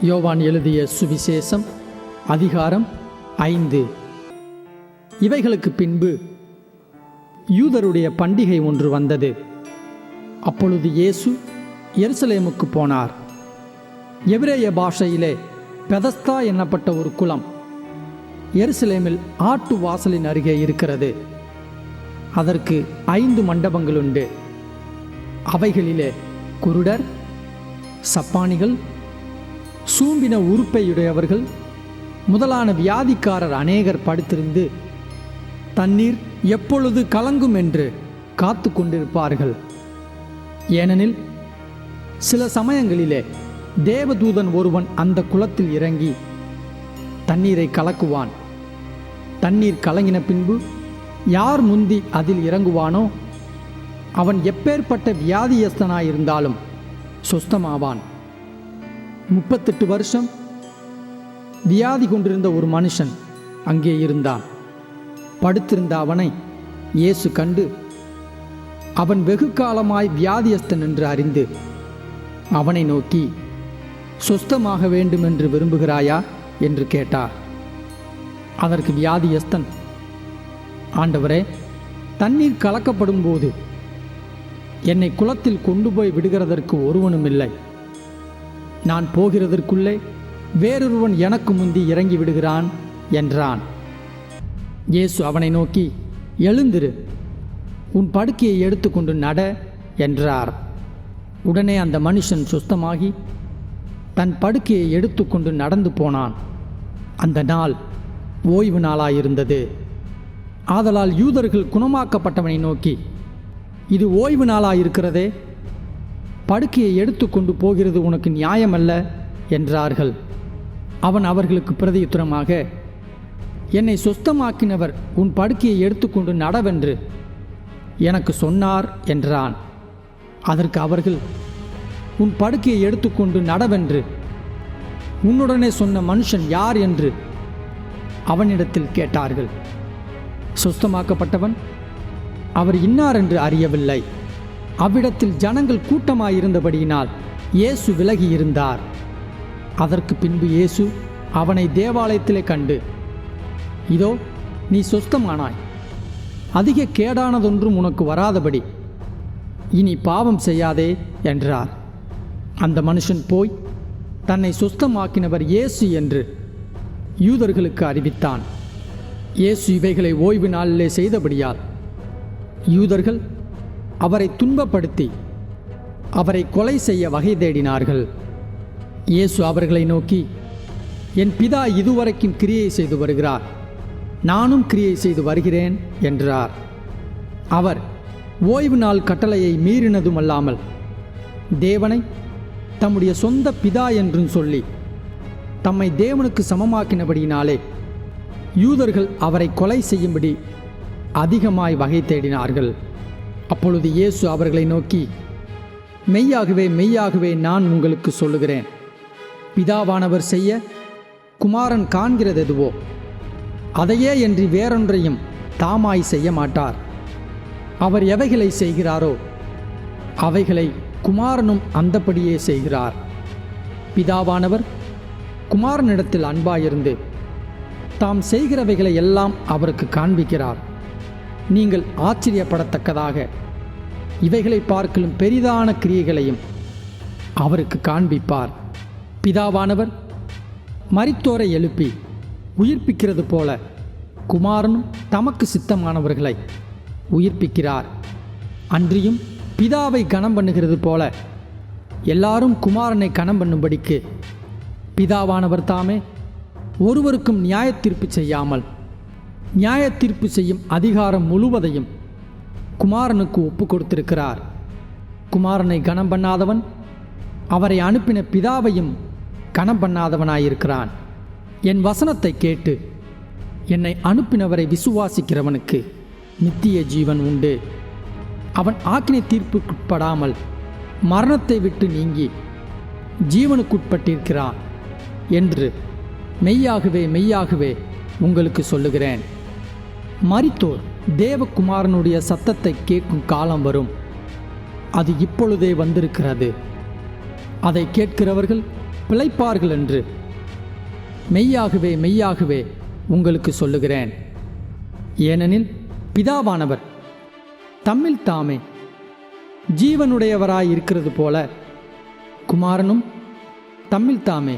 யோவான் எழுதிய சுவிசேஷம் அதிகாரம் 5. இவைகளுக்கு பின்பு யூதருடைய பண்டிகை ஒன்று வந்தது. அப்பொழுது இயேசு எருசலேமுக்கு போனார். எபிரேய பாஷையிலே பெதஸ்தா என்னப்பட்ட ஒரு குளம் எருசலேமில் ஆட்டு வாசலின் அருகே இருக்கிறது. அதற்கு 5 மண்டபங்கள் உண்டு. அவைகளிலே குருடர், சப்பானிகள், சூம்பின உறுப்பையுடையவர்கள் முதலான வியாதிக்காரர் அநேகர் படுத்திருந்து தண்ணீர் எப்பொழுது கலங்கும் என்று காத்து கொண்டிருப்பார்கள். ஏனெனில் சில சமயங்களிலே தேவதூதன் ஒருவன் அந்த குளத்தில் இறங்கி தண்ணீரை கலக்குவான். தண்ணீர் கலங்கின பின்பு யார் முந்தி அதில் இறங்குவானோ அவன் எப்பேற்பட்ட வியாதியஸ்தனாயிருந்தாலும் சொஸ்தமாவான். 38 வருஷம் வியாதி கொண்டிருந்த ஒரு மனுஷன் அங்கே இருந்தான். படுத்திருந்த அவனை இயேசு கண்டு அவன் வெகு காலமாய் வியாதியஸ்தன் என்று அறிந்து அவனை நோக்கி, சொஸ்தமாக வேண்டும் என்று விரும்புகிறாயா என்று கேட்டார். அதற்கு வியாதியஸ்தன், ஆண்டவரே, தண்ணீர் கலக்கப்படும் போது என்னை குளத்தில் கொண்டு போய் விடுகிறதற்கு ஒருவனும் இல்லை. நான் போகிறதற்குள்ளே வேறொருவன் எனக்கு முந்தி இறங்கி விடுகிறான் என்றான். இயேசு அவனை நோக்கி, எழுந்திரு, உன் படுக்கையை எடுத்துக்கொண்டு நட என்றார். உடனே அந்த மனுஷன் சுஸ்தமாகி தன் படுக்கையை எடுத்துக்கொண்டு நடந்து போனான். அந்த நாள் ஓய்வு நாளாயிருந்தது. ஆதலால் யூதர்கள் குணமாக்கப்பட்டவனை நோக்கி, இது ஓய்வு நாளாயிருக்கிறதே, படுக்கையை எடுத்துக்கொண்டு போகிறது உனக்கு நியாயமல்ல என்றார்கள். அவன் அவர்களுக்கு பிரதியுத்தரமாக, என்னை சொஸ்தமாக்கினவர் உன் படுக்கையை எடுத்துக்கொண்டு நடவென்று எனக்கு சொன்னார் என்றான். அதற்கு அவர்கள், உன் படுக்கையை எடுத்துக்கொண்டு நடவென்று உன்னுடனே சொன்ன மனுஷன் யார் என்று அவனிடத்தில் கேட்டார்கள். சொஸ்தமாக்கப்பட்டவன், அவர் இன்னார் என்று அறியவில்லை. அவ்விடத்தில் ஜனங்கள் கூட்டமாயிருந்தபடியினால் இயேசு விலகி இருந்தார். அதற்கு பின்பு இயேசு அவனை தேவாலயத்திலே கண்டு, இதோ நீ சொஸ்தமானாய், அதிக கேடானதொன்றும் உனக்கு வராதபடி இனி பாவம் செய்யாதே என்றார். அந்த மனுஷன் போய் தன்னை சொஸ்தமாக்கினவர் இயேசு என்று யூதர்களுக்கு அறிவித்தான். இயேசு இவைகளை ஓய்வு நாளிலே செய்தபடியால் யூதர்கள் அவரை துன்பப்படுத்தி அவரை கொலை செய்ய வகை தேடினார்கள். இயேசு அவர்களை நோக்கி, என் பிதா இதுவரைக்கும் கிரியை செய்து வருகிறார், நானும் கிரியை செய்து வருகிறேன் என்றார். அவர் ஓய்வு நாள் கட்டளையை மீறினதுமல்லாமல் தேவனை தம்முடைய சொந்த பிதா என்றும் சொல்லி தம்மை தேவனுக்கு சமமாக்கினபடியினாலே யூதர்கள் அவரை கொலை செய்யும்படி அதிகமாய் வகை தேடினார்கள். அப்பொழுது இயேசு அவர்களை நோக்கி, மெய்யாகவே மெய்யாகவே நான் உங்களுக்கு சொல்லுகிறேன், பிதாவானவர் செய்ய குமாரன் காண்கிறதெதுவோ அதையே என்று வேறொன்றையும் தாமாய் செய்ய மாட்டார். அவர் எவைகளை செய்கிறாரோ அவைகளை குமாரனும் அந்தப்படியே செய்கிறார். பிதாவானவர் குமாரனிடத்தில் அன்பாயிருந்து தாம் செய்கிறவைகளை எல்லாம் அவருக்கு காண்பிக்கிறார். நீங்கள் ஆச்சரியப்படத்தக்கதாக இவைகளை பார்க்கலும் பெரிதான கிரியைகளையும் அவருக்கு காண்பிப்பார். பிதாவானவர் மரித்தோரை எழுப்பி உயிர்ப்பிக்கிறது போல குமாரனும் தமக்கு சித்தமானவர்களை உயிர்ப்பிக்கிறார். அன்றியும் பிதாவை கனம் பண்ணுகிறது போல எல்லாரும் குமாரனை கனம் பண்ணும்படிக்கு பிதாவானவர் தாமே ஒருவருக்கும் நியாயத்தீர்ப்பு செய்யாமல் நியாயத்தீர்ப்பு செய்யும் அதிகாரம் முழுவதையும் குமாரனுக்கு ஒப்பு கொடுத்திருக்கிறார். குமாரனை கனம் பண்ணாதவன் அவரை அனுப்பின பிதாவையும் கனம் பண்ணாதவனாயிருக்கிறான். என் வசனத்தை கேட்டு என்னை அனுப்பினவரை விசுவாசிக்கிறவனுக்கு நித்திய ஜீவன் உண்டு. அவன் ஆக்கினை தீர்ப்புக்குட்படாமல் மரணத்தை விட்டு நீங்கி ஜீவனுக்குட்பட்டிருக்கிறான் என்று மெய்யாகவே மெய்யாகவே உங்களுக்கு சொல்லுகிறேன். மரித்தோர் தேவகுமாரனுடைய சத்தத்தை கேட்கும் காலம் வரும், அது இப்பொழுதே வந்திருக்கிறது. அதை கேட்கிறவர்கள் பிழைப்பார்கள் என்று மெய்யாகவே மெய்யாகவே உங்களுக்கு சொல்லுகிறேன். ஏனெனில் பிதாவானவர் தம்மில் தாமே ஜீவனுடையவராய் இருக்கிறது போல குமாரனும் தம்மில் தாமே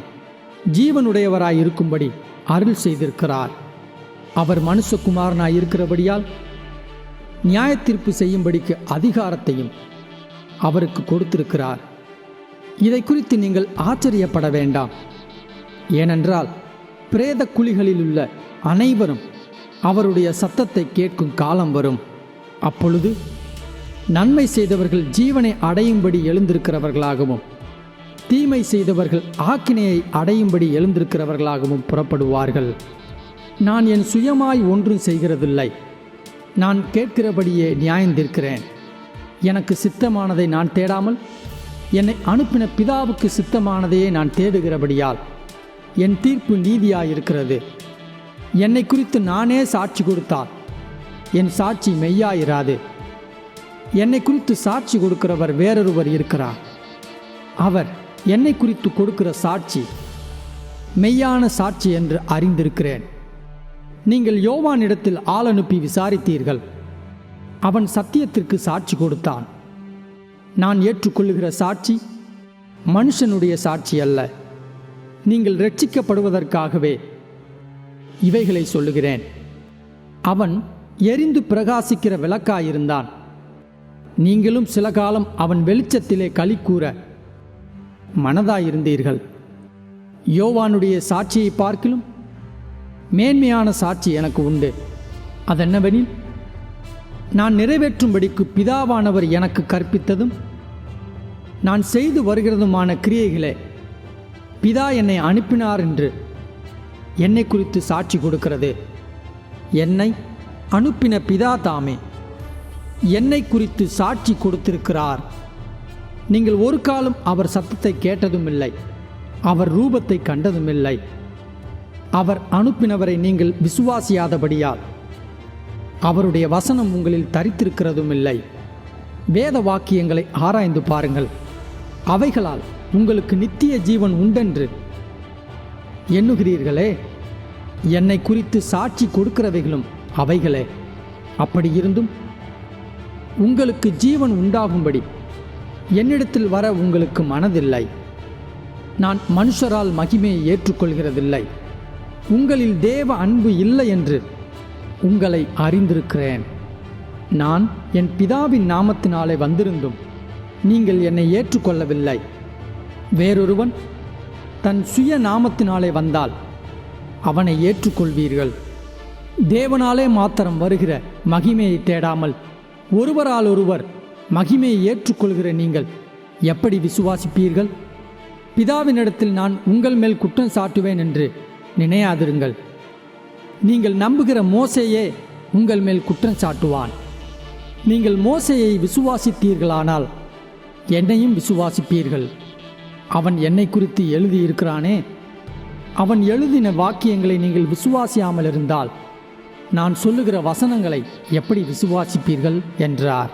ஜீவனுடையவராய் இருக்கும்படி அருள் செய்திருக்கிறார். அவர் மனுஷகுமாரனாய் இருக்கிறபடியால் நியாயத்தீர்ப்பு செய்யும்படிக்கு அதிகாரத்தையும் அவருக்கு கொடுத்திருக்கிறார். இதை குறித்து நீங்கள் ஆச்சரியப்பட வேண்டாம். ஏனென்றால் பிரேத குழிகளில் உள்ள அனைவரும் அவருடைய சத்தத்தை கேட்கும் காலம் வரும். அப்பொழுது நன்மை செய்தவர்கள் ஜீவனை அடையும்படி எழுந்திருக்கிறவர்களாகவும் தீமை செய்தவர்கள் ஆக்கினையை அடையும்படி எழுந்திருக்கிறவர்களாகவும் புறப்படுவார்கள். நான் என் சுயமாய் ஒன்றும் செய்கிறதில்லை. நான் கேட்கிறபடியே நியாயந்தீர்க்கிறேன். எனக்கு சித்தமானதை நான் தேடாமல் என்னை அனுப்பின பிதாவுக்கு சித்தமானதையே நான் தேடுகிறபடியால் என் தீர்ப்பு நீதியாயிருக்கிறது. என்னை குறித்து நானே சாட்சி கொடுத்தால் என் சாட்சி மெய்யாயிராது. என்னை குறித்து சாட்சி கொடுக்கிறவர் வேறொருவர் இருக்கிறார். அவர் என்னை குறித்து கொடுக்கிற சாட்சி மெய்யான சாட்சி என்று அறிந்திருக்கிறேன். நீங்கள் யோவானிடத்தில் ஆள் அனுப்பி விசாரித்தீர்கள். அவன் சத்தியத்திற்கு சாட்சி கொடுத்தான். நான் ஏற்றுக்கொள்ளுகிற சாட்சி மனுஷனுடைய சாட்சி அல்ல. நீங்கள் ரட்சிக்கப்படுவதற்காகவே இவைகளை சொல்லுகிறேன். அவன் எரிந்து பிரகாசிக்கிற விளக்காயிருந்தான். நீங்களும் சில காலம் அவன் வெளிச்சத்திலே களி கூற மனதாயிருந்தீர்கள். யோவானுடைய சாட்சியை பார்க்கிலும் மேன்மையான சாட்சி எனக்கு உண்டு. அதென்னவெனில், நான் நிறைவேற்றும்படிக்கு பிதாவானவர் எனக்கு கற்பித்ததும் நான் செய்து வருகிறதுமான கிரியைகளே பிதா என்னை அனுப்பினார் என்று என்னை குறித்து சாட்சி கொடுக்கிறது. என்னை அனுப்பின பிதா தாமே என்னை குறித்து சாட்சி கொடுத்திருக்கிறார். நீங்கள் ஒரு காலம் அவர் சத்தத்தை கேட்டதும் இல்லை, அவர் ரூபத்தை கண்டதும் இல்லை. அவர் அனுப்பினவரை நீங்கள் விசுவாசியாதபடியால் அவருடைய வசனம் உங்களில் தரித்திருக்கிறதும் இல்லை. வேத வாக்கியங்களை ஆராய்ந்து பாருங்கள். அவைகளால் உங்களுக்கு நித்திய ஜீவன் உண்டென்று எண்ணுகிறீர்களே. என்னை குறித்து சாட்சி கொடுக்கிறவைகளும் அவைகளே. அப்படியிருந்தும் உங்களுக்கு ஜீவன் உண்டாகும்படி என்னிடத்தில் வர உங்களுக்கு மனதில்லை. நான் மனுஷரால் மகிமையை ஏற்றுக்கொள்கிறதில்லை. உங்களில் தேவ அன்பு இல்லை என்று உங்களை அறிந்திருக்கிறேன். நான் என் பிதாவின் நாமத்தினாலே வந்திருந்தும் நீங்கள் என்னை ஏற்றுக்கொள்ளவில்லை. வேறொருவன் தன் சுய நாமத்தினாலே வந்தால் அவனை ஏற்றுக்கொள்வீர்கள். தேவனாலே மாத்திரம் வருகிற மகிமையை தேடாமல் ஒருவரால் ஒருவர் மகிமையை ஏற்றுக்கொள்கிற நீங்கள் எப்படி விசுவாசிப்பீர்கள்? பிதாவினிடத்தில் நான் உங்கள் மேல் குற்றம் சாட்டுவேன் என்று நினையாதிருங்கள். நீங்கள் நம்புகிற மோசேயே உங்கள் மேல் குற்றம் சாட்டுவான். நீங்கள் மோசேயை விசுவாசித்தீர்களானால் என்னையும் விசுவாசிப்பீர்கள். அவன் என்னை குறித்து எழுதியிருக்கிறானே. அவன் எழுதின வாக்கியங்களை நீங்கள் விசுவாசியாமல் இருந்தால் நான் சொல்லுகிற வசனங்களை எப்படி விசுவாசிப்பீர்கள் என்றார்.